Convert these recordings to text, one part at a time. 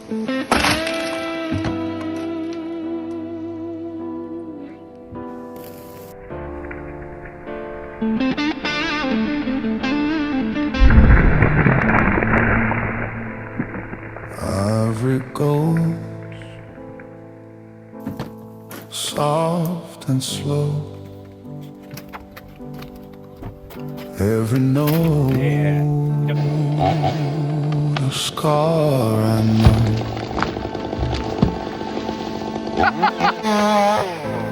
Every goes soft and slow. Every note a scar I know.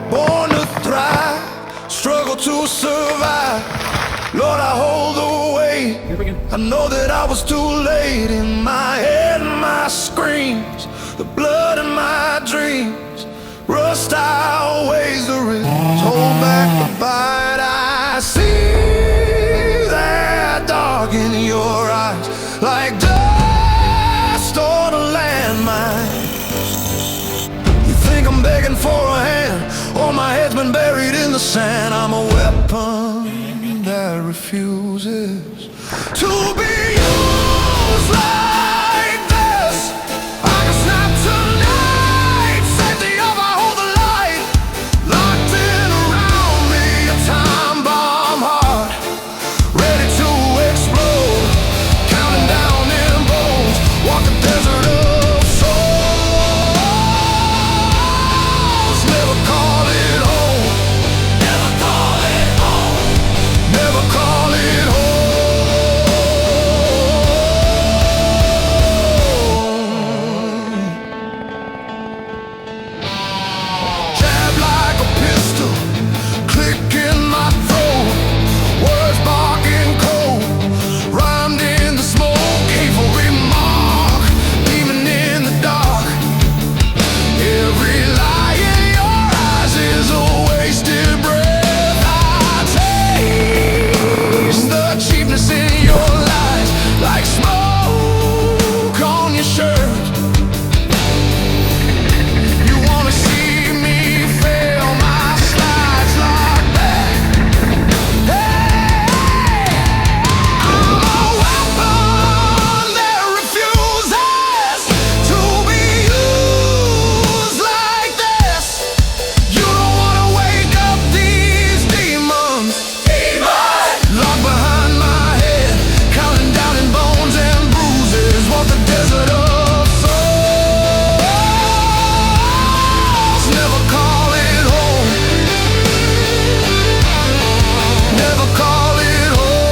Born to thrive, struggle to survive. Lord, I hold the weight. I know that I was too late. In my head, my screams, the blood in my dreams. Rust outweighs the rhythms, hold back the bite. I see that dark in your eyes, like dust on a landmine. You think I'm begging for a hand, or my head's been buried in the sand. I'm a weapon that refuses to be used like this. I can snap tonight, safety of I hold the light. Locked in around me, a time bomb heart, ready to explode. Counting down in bones, walk the desert of souls. Never call it home, never call it home, never call it home. Jab like a pistol, click in my throat. Words barking cold, rhymed in the smoke. Hateful remark, demon in the dark. Every lie in your eyes is a wasted breath. I taste the cheapness in your lies, like smoke on your shirt. You wanna see me fail, my slides lock back. Hey, I'm a weapon that refuses to be used like this. You don't wanna wake up these demons, locked behind my head, counting down in bones and bruises. Walk the desert of souls. Never call it home, never call it home.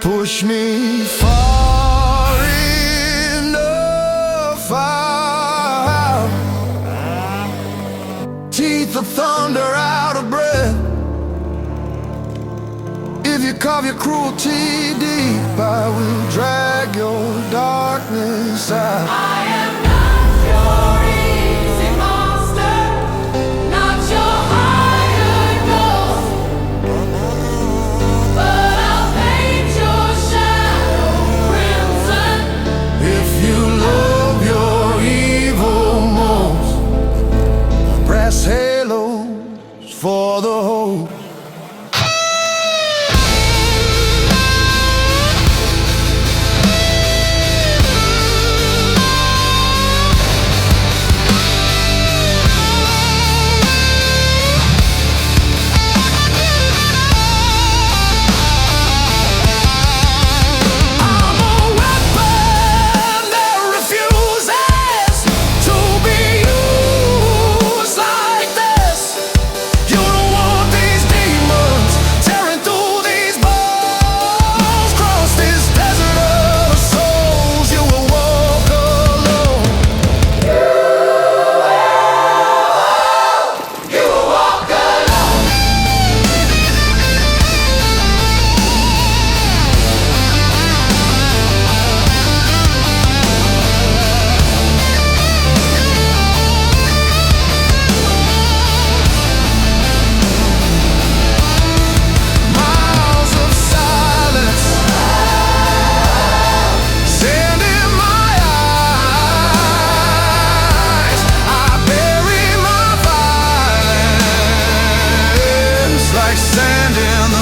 Push me far enough out, teeth of thunder out of breath. If you carve your cruelty deep, I will drag your darkness out. I am not your easy monster, not your hired ghost, but I'll paint your shadow crimson. If you love your evil most, brass halos for the hope. I'm a weapon that refuses to be used like this. You don't want these demons tearing through these bones. Cross this desert of souls, you will walk alone. You will walk alone. Miles of silence, sand in my eyes. I bury my violence like sand in the